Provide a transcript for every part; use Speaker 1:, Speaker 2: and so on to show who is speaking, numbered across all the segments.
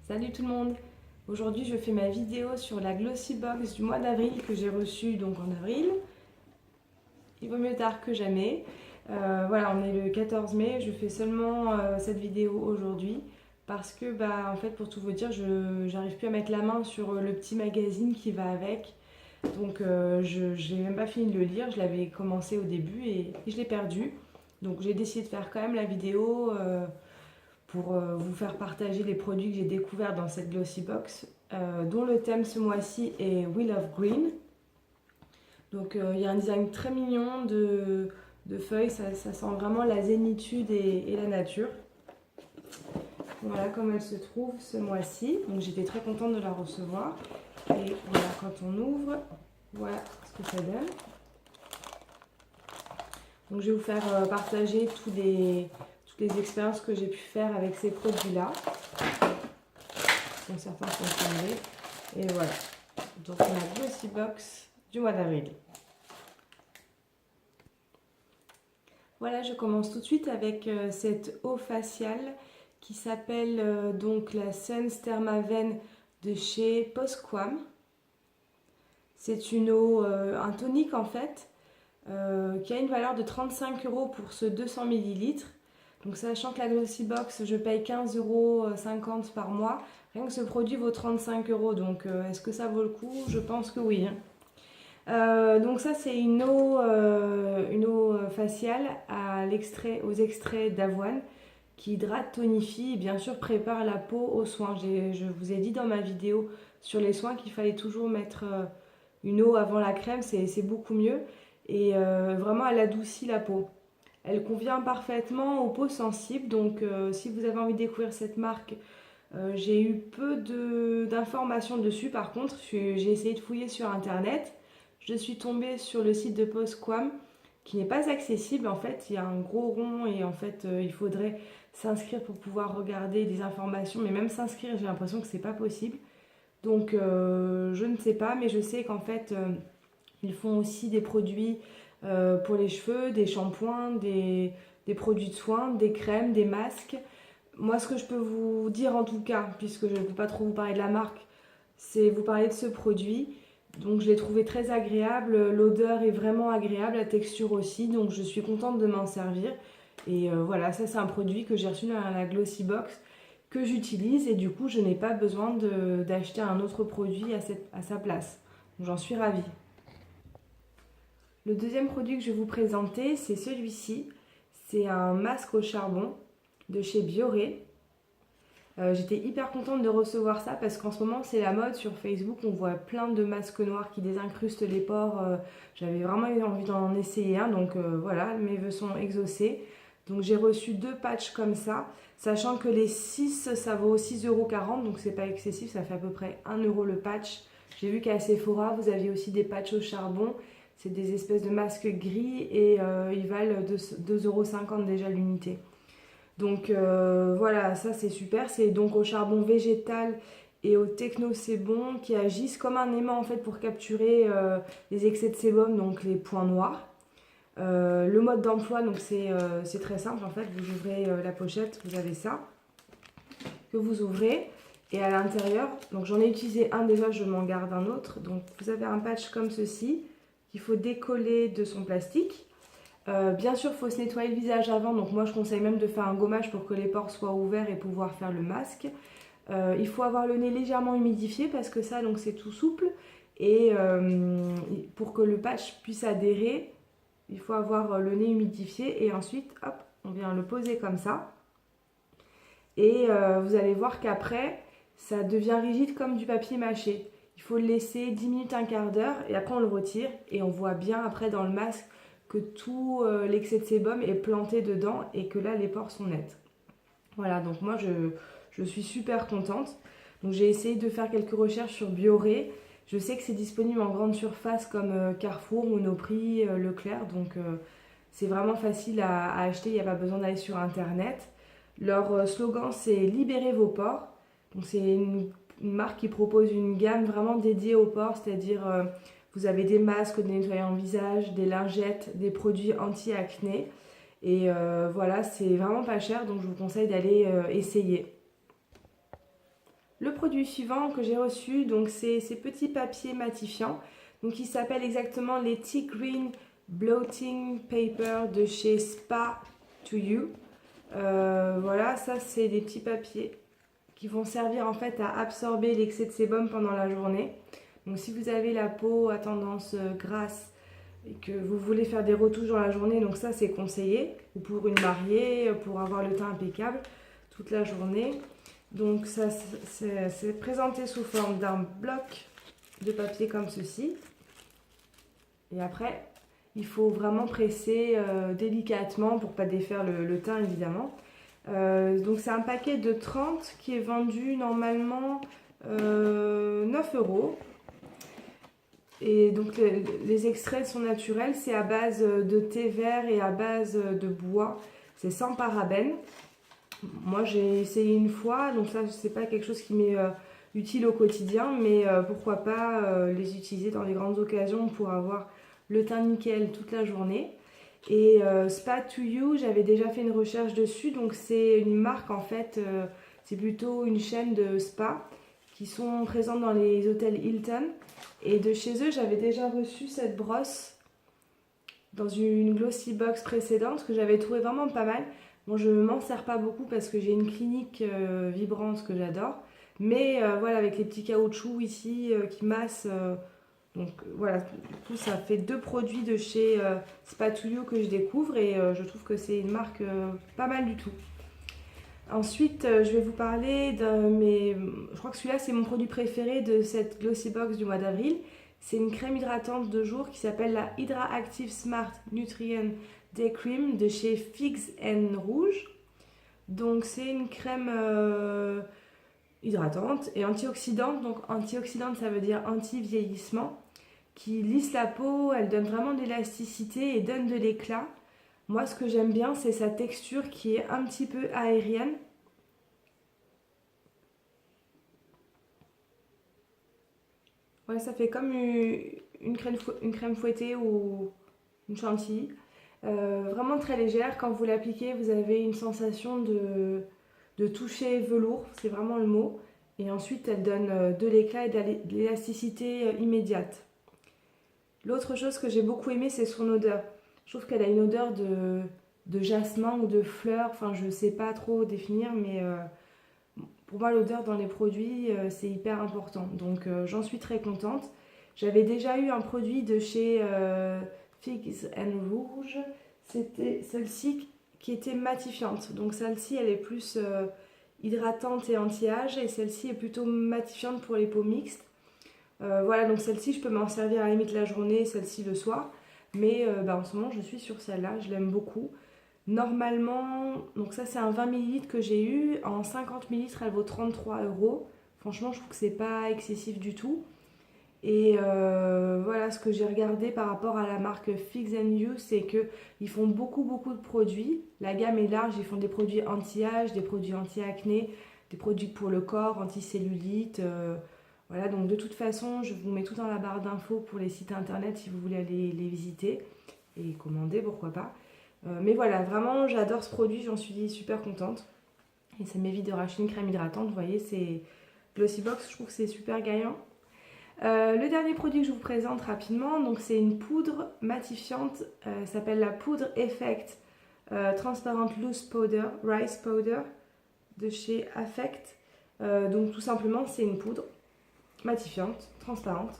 Speaker 1: Salut tout le monde! Aujourd'hui je fais ma vidéo sur la Glossy Box du mois d'avril que j'ai reçue donc en avril. Il vaut mieux tard que jamais. Voilà, on est le 14 mai, je fais seulement cette vidéo aujourd'hui parce que en fait pour tout vous dire, je j'arrive plus à mettre la main sur le petit magazine qui va avec. Donc je n'ai même pas fini de le lire, je l'avais commencé au début et je l'ai perdu. Donc j'ai décidé de faire quand même la vidéo pour vous faire partager les produits que j'ai découverts dans cette Glossy Box, dont le thème ce mois-ci est Wheel of Green. Donc il y a un design très mignon de feuilles, ça sent vraiment la zénitude et la nature. Voilà comment elle se trouve ce mois-ci. Donc j'étais très contente de la recevoir. Et voilà, quand on ouvre, voilà ce que ça donne. Donc je vais vous faire partager toutes les expériences que j'ai pu faire avec ces produits-là. Donc certains sont fermés. Et voilà. Donc on a Glossy Box du mois d'avril. Voilà, je commence tout de suite avec cette eau faciale qui s'appelle donc la Sense Thermaven de chez Posquam. C'est une eau, un tonique en fait, qui a une valeur de 35 € pour ce 200 ml. Donc sachant que la Glossy Box, je paye 15,50 € par mois, rien que ce produit vaut 35 €. Donc est-ce que ça vaut le coup? Je pense que oui. Donc ça c'est une eau faciale aux extraits d'avoine qui hydrate, tonifie et bien sûr prépare la peau aux soins. Je vous ai dit dans ma vidéo sur les soins qu'il fallait toujours mettre une eau avant la crème, c'est beaucoup mieux. Et vraiment elle adoucit la peau. Elle convient parfaitement aux peaux sensibles, donc si vous avez envie de découvrir cette marque, j'ai eu peu d'informations dessus. Par contre, j'ai essayé de fouiller sur internet. Je suis tombée sur le site de Posquam qui n'est pas accessible. En fait, il y a un gros rond et en fait, il faudrait s'inscrire pour pouvoir regarder des informations. Mais même s'inscrire, j'ai l'impression que c'est pas possible. Donc, je ne sais pas, mais je sais qu'en fait, ils font aussi des produits pour les cheveux, des shampoings, des produits de soins, des crèmes, des masques. Moi, ce que je peux vous dire en tout cas, puisque je ne peux pas trop vous parler de la marque, c'est vous parler de ce produit. Donc je l'ai trouvé très agréable, l'odeur est vraiment agréable, la texture aussi, donc je suis contente de m'en servir. Et voilà, ça c'est un produit que j'ai reçu dans la Glossy Box, que j'utilise et du coup je n'ai pas besoin d'acheter un autre produit à sa place. J'en suis ravie. Le deuxième produit que je vais vous présenter, c'est celui-ci. C'est un masque au charbon de chez Bioré. J'étais hyper contente de recevoir ça parce qu'en ce moment c'est la mode sur Facebook, on voit plein de masques noirs qui désincrustent les pores. J'avais vraiment eu envie d'en essayer un, donc voilà, mes vœux sont exaucés. Donc j'ai reçu 2 patchs comme ça, sachant que les 6 ça vaut 6,40 €, donc c'est pas excessif, ça fait à peu près 1 € le patch. J'ai vu qu'à Sephora vous aviez aussi des patchs au charbon, c'est des espèces de masques gris et ils valent 2,50 € déjà l'unité. Donc voilà, ça c'est super, c'est donc au charbon végétal et au technosébum qui agissent comme un aimant en fait pour capturer les excès de sébum, donc les points noirs. Le mode d'emploi, donc c'est très simple en fait, vous ouvrez la pochette, vous avez ça, que vous ouvrez, et à l'intérieur, donc j'en ai utilisé un déjà, je m'en garde un autre, donc vous avez un patch comme ceci, qu'il faut décoller de son plastique. Bien sûr, il faut se nettoyer le visage avant, donc moi je conseille même de faire un gommage pour que les pores soient ouverts et pouvoir faire le masque. Il faut avoir le nez légèrement humidifié parce que ça, donc c'est tout souple. Et pour que le patch puisse adhérer, il faut avoir le nez humidifié et ensuite, hop, on vient le poser comme ça. Et vous allez voir qu'après, ça devient rigide comme du papier mâché. Il faut le laisser 10 minutes, un quart d'heure et après on le retire et on voit bien après dans le masque que tout l'excès de sébum est planté dedans et que là les pores sont nets. Voilà, donc moi je suis super contente. Donc j'ai essayé de faire quelques recherches sur Bioré. Je sais que c'est disponible en grande surface comme Carrefour, Monoprix, Leclerc. Donc c'est vraiment facile à acheter, il n'y a pas besoin d'aller sur internet. Leur slogan c'est Libérez vos pores. Donc c'est une marque qui propose une gamme vraiment dédiée aux pores, c'est-à-dire vous avez des masques, des nettoyants visage, des lingettes, des produits anti-acné. Et voilà, c'est vraiment pas cher, donc je vous conseille d'aller essayer. Le produit suivant que j'ai reçu, donc c'est ces petits papiers matifiants. Donc ils s'appellent exactement les Tea Green Blotting Paper de chez Spa to You. Voilà, ça c'est des petits papiers qui vont servir en fait à absorber l'excès de sébum pendant la journée. Donc si vous avez la peau à tendance grasse et que vous voulez faire des retouches dans la journée, donc ça c'est conseillé. Ou pour une mariée, pour avoir le teint impeccable toute la journée. Donc ça c'est présenté sous forme d'un bloc de papier comme ceci. Et après, il faut vraiment presser délicatement pour ne pas défaire le teint évidemment. Donc c'est un paquet de 30 qui est vendu normalement 9 euros. Et donc les extraits sont naturels, c'est à base de thé vert et à base de bois. C'est sans parabènes. Moi j'ai essayé une fois, donc ça c'est pas quelque chose qui m'est utile au quotidien, mais pourquoi pas les utiliser dans les grandes occasions pour avoir le teint nickel toute la journée. Et Spa to You, j'avais déjà fait une recherche dessus, donc c'est une marque en fait, c'est plutôt une chaîne de spa qui sont présentes dans les hôtels Hilton. Et de chez eux, j'avais déjà reçu cette brosse dans une glossy box précédente que j'avais trouvé vraiment pas mal. Bon, je m'en sers pas beaucoup parce que j'ai une clinique vibrante que j'adore. Mais voilà, avec les petits caoutchoucs ici qui massent. Donc voilà, du coup ça fait 2 produits de chez Spa to You que je découvre et je trouve que c'est une marque pas mal du tout. Ensuite, je vais vous parler de mes... Je crois que celui-là, c'est mon produit préféré de cette Glossy Box du mois d'avril. C'est une crème hydratante de jour qui s'appelle la Hydra Active Smart Nutrient Day Cream de chez Figs & Rouge. Donc, c'est une crème hydratante et antioxydante. Donc, antioxydante, ça veut dire anti-vieillissement, qui lisse la peau, elle donne vraiment de l'élasticité et donne de l'éclat. Moi, ce que j'aime bien, c'est sa texture qui est un petit peu aérienne. Voilà, ça fait comme une crème fouettée ou une chantilly. Vraiment très légère. Quand vous l'appliquez, vous avez une sensation de toucher velours, c'est vraiment le mot. Et ensuite, elle donne de l'éclat et de l'élasticité immédiate. L'autre chose que j'ai beaucoup aimé, c'est son odeur. Je trouve qu'elle a une odeur de jasmin ou de fleurs. Enfin, je ne sais pas trop définir, mais pour moi, l'odeur dans les produits, c'est hyper important. Donc, j'en suis très contente. J'avais déjà eu un produit de chez Figs & Rouge. C'était celle-ci qui était matifiante. Donc, celle-ci, elle est plus hydratante et anti-âge. Et celle-ci est plutôt matifiante pour les peaux mixtes. Voilà, donc celle-ci, je peux m'en servir à la limite la journée, celle-ci le soir. Mais en ce moment, je suis sur celle-là, je l'aime beaucoup. Normalement, donc ça c'est un 20 ml que j'ai eu. En 50 ml, elle vaut 33 euros. Franchement, je trouve que c'est pas excessif du tout. Et voilà, ce que j'ai regardé par rapport à la marque Figs & You, c'est qu'ils font beaucoup de produits. La gamme est large, ils font des produits anti-âge, des produits anti-acné, des produits pour le corps, anti-cellulite. Voilà, donc de toute façon, je vous mets tout dans la barre d'infos pour les sites internet si vous voulez aller les visiter et commander, pourquoi pas. Mais voilà, vraiment, j'adore ce produit, j'en suis super contente. Et ça m'évite de racheter une crème hydratante, vous voyez, c'est Glossy Box, je trouve que c'est super gagnant. Le dernier produit que je vous présente rapidement, donc c'est une poudre matifiante, s'appelle la poudre Effect Transparent Loose Powder, Rice Powder de chez Affect. Donc tout simplement, c'est une poudre matifiante, transparente.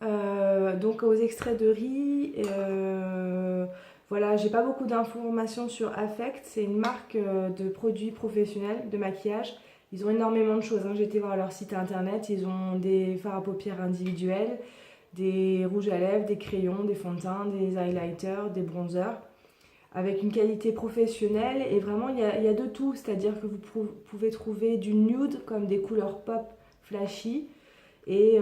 Speaker 1: Donc aux extraits de riz, voilà, j'ai pas beaucoup d'informations sur Affect, c'est une marque de produits professionnels de maquillage. Ils ont énormément de choses, hein. J'ai été voir leur site internet, ils ont des fards à paupières individuels, des rouges à lèvres, des crayons, des fonds de teint, des highlighters, des bronzers, avec une qualité professionnelle et vraiment il y a de tout, c'est-à-dire que vous pouvez trouver du nude comme des couleurs pop flashy et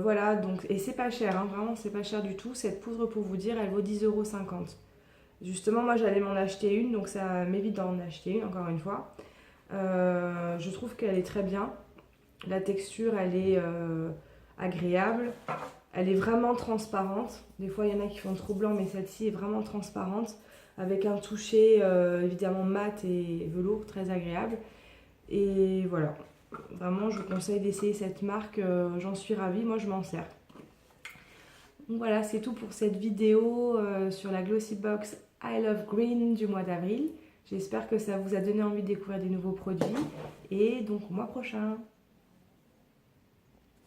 Speaker 1: voilà, donc, et c'est pas cher, hein, vraiment c'est pas cher du tout. Cette poudre, pour vous dire, elle vaut 10,50 €. Justement, moi j'allais m'en acheter une, donc ça m'évite d'en acheter une encore une fois. Je trouve qu'elle est très bien. La texture, elle est agréable. Elle est vraiment transparente. Des fois, il y en a qui font trop blanc, mais celle-ci est vraiment transparente. Avec un toucher évidemment mat et velours, très agréable. Et voilà, vraiment je vous conseille d'essayer cette marque, j'en suis ravie, moi je m'en sers. Donc voilà, c'est tout pour cette vidéo sur la Glossybox I Love Green du mois d'avril. J'espère que ça vous a donné envie de découvrir des nouveaux produits et donc au mois prochain.